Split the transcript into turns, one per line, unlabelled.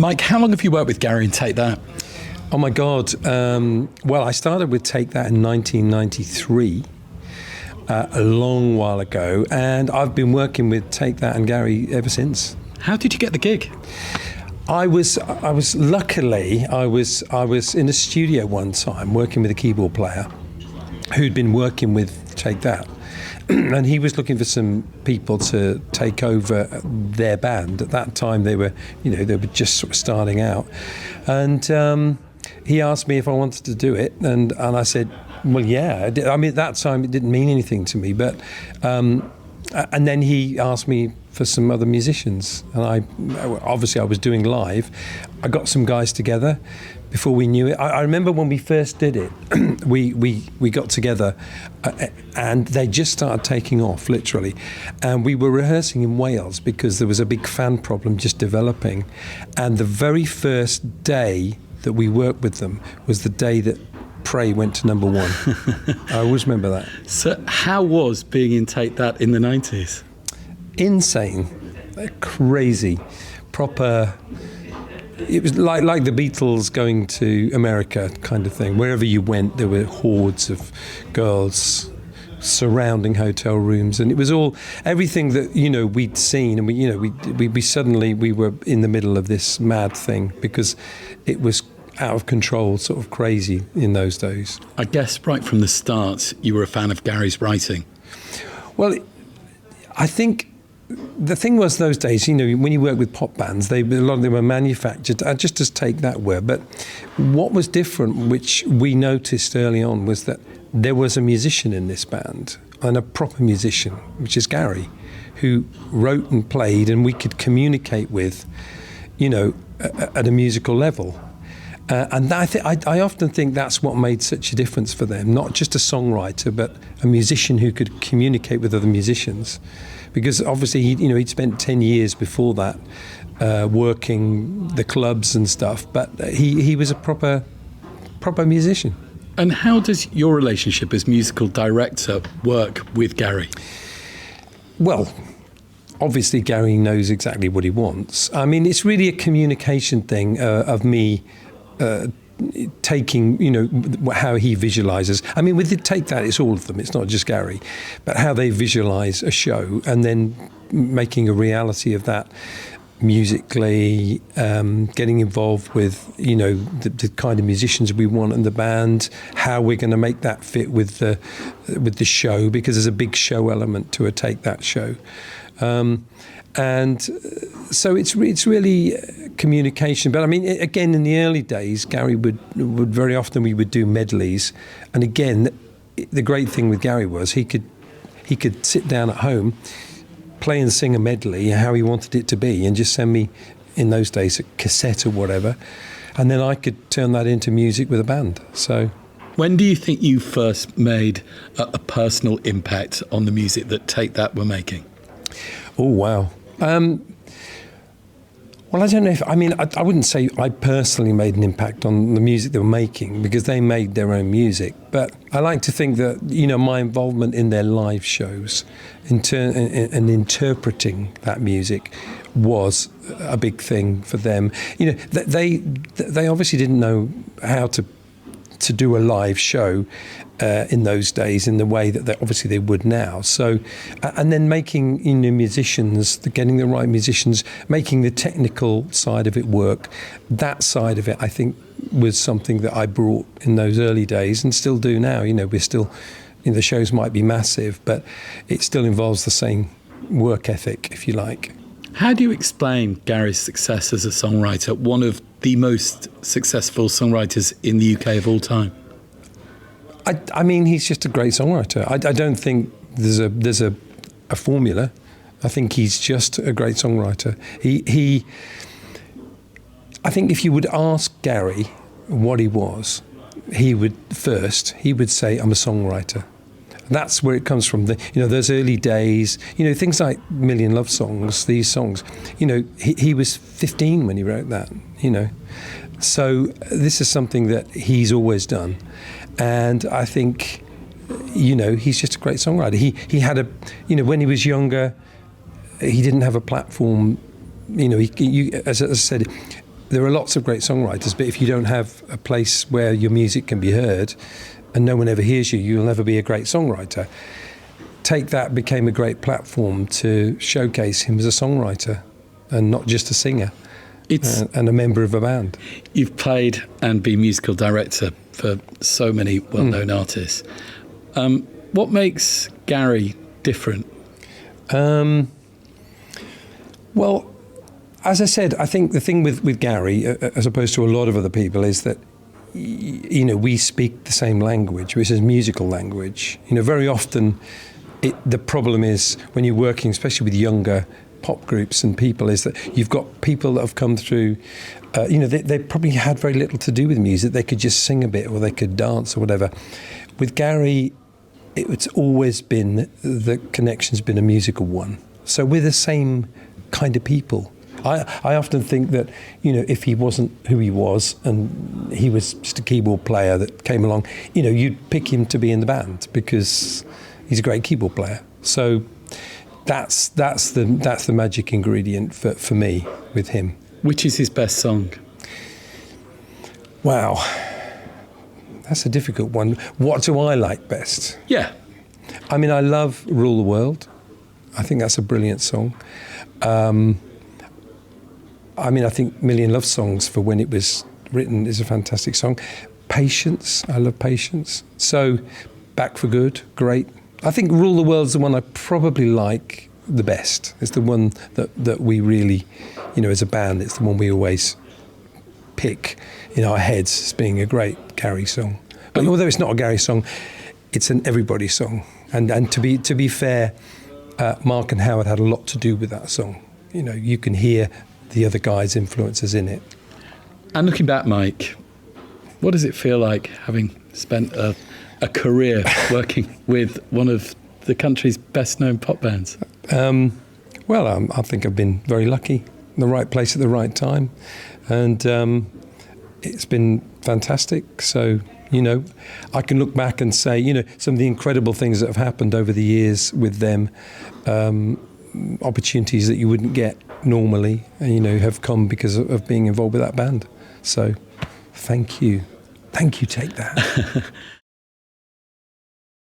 Mike, how long have you worked with Gary and Take That?
Oh my God. Well, I started with Take That in 1993, a long while ago, and I've been working with Take That and Gary ever since.
How did you get the gig?
I was luckily in a studio one time working with a keyboard player who'd been working with Take That, and he was looking for some people to take over their band. At that time, they were just sort of starting out, and he asked me if I wanted to do it, and I said, well, yeah. I mean, at that time, it didn't mean anything to me, but and then he asked me for some other musicians, and I was doing live. I got some guys together before we knew it. I remember when we first did it, we got together and they just started taking off, literally. And we were rehearsing in Wales because there was a big fan problem just developing. And the very first day that we worked with them was the day that Pray went to number one. I always remember that.
So how was being in Take That in the 90s?
Insane, crazy, proper. It was like the Beatles going to America kind of thing. Wherever you went, there were hordes of girls surrounding hotel rooms, and it was all everything that we'd seen, and we suddenly were in the middle of this mad thing because it was out of control, sort of crazy in those days.
I guess right from the start, you were a fan of Gary's writing.
Well, I think the thing was those days, when you work with pop bands, a lot of them were manufactured, just as Take That were. But what was different, which we noticed early on, was that there was a musician in this band, and a proper musician, which is Gary, who wrote and played, and we could communicate with, at a musical level. And I often think that's what made such a difference for them, not just a songwriter, but a musician who could communicate with other musicians. Because obviously, he'd spent 10 years before that working the clubs and stuff, but he was a proper musician.
And how does your relationship as musical director work with Gary?
Well, obviously, Gary knows exactly what he wants. I mean, it's really a communication thing of me taking, how he visualizes. I mean, with the Take That, it's all of them. It's not just Gary, but how they visualize a show and then making a reality of that musically, getting involved with, the kind of musicians we want in the band, how we're going to make that fit with the show, because there's a big show element to a Take That show. And so it's really communication. But I mean, again, in the early days, Gary would very often we would do medleys. And again, the great thing with Gary was he could sit down at home, play and sing a medley how he wanted it to be, and just send me, in those days, a cassette or whatever, and then I could turn that into music with a band. So,
when do you think you first made a personal impact on the music that Take That were making?
Oh, wow. Well, I don't know if, I wouldn't say I personally made an impact on the music they were making, because they made their own music. But I like to think that, my involvement in their live shows and interpreting that music was a big thing for them. They obviously didn't know how to do a live show in those days in the way that they would now. So, and then making musicians, getting the right musicians, making the technical side of it work. That side of it, I think, was something that I brought in those early days and still do now. We're still, the shows might be massive, but it still involves the same work ethic, if you like.
How do you explain Gary's success as a songwriter, one of the most successful songwriters in the UK of all time?
I mean, he's just a great songwriter. I don't think there's a formula. I think he's just a great songwriter. I think if you would ask Gary what he was, he would say, I'm a songwriter. That's where it comes from. Those early days, things like Million Love Songs, these songs, he was 15 when he wrote that, So this is something that he's always done. And I think, he's just a great songwriter. He had when he was younger, he didn't have a platform. As I said, there are lots of great songwriters, but if you don't have a place where your music can be heard and no one ever hears you, you'll never be a great songwriter. Take That became a great platform to showcase him as a songwriter and not just a singer and a member of a band.
You've played and been musical director for so many well-known artists. What makes Gary different?
Well, as I said, I think the thing with Gary, as opposed to a lot of other people, is that we speak the same language, which is musical language. Very often the problem is when you're working, especially with younger pop groups and people, is that you've got people that have come through, they probably had very little to do with music. They could just sing a bit or they could dance or whatever. With Gary, it's always been, the connection's been a musical one. So we're the same kind of people. I often think that, if he wasn't who he was and he was just a keyboard player that came along, you'd pick him to be in the band because he's a great keyboard player. So that's the magic ingredient for me with him.
Which is his best song?
Wow, that's a difficult one. What do I like best?
Yeah.
I mean, I love Rule the World. I think that's a brilliant song. I think Million Love Songs, for when it was written, is a fantastic song. Patience, I love Patience. So, Back for Good, great. I think Rule the World's the one I probably like the best. It's the one that we really, as a band, it's the one we always pick in our heads as being a great Gary song. But although it's not a Gary song, it's an everybody song. And to be fair, Mark and Howard had a lot to do with that song. You can hear the other guys' influences in it.
And looking back, Mike, what does it feel like having spent a career working with one of the country's best-known pop bands?
I think I've been very lucky, in the right place at the right time, and it's been fantastic. So, I can look back and say, some of the incredible things that have happened over the years with them, opportunities that you wouldn't get normally, have come because of being involved with that band. So, thank you. Take That.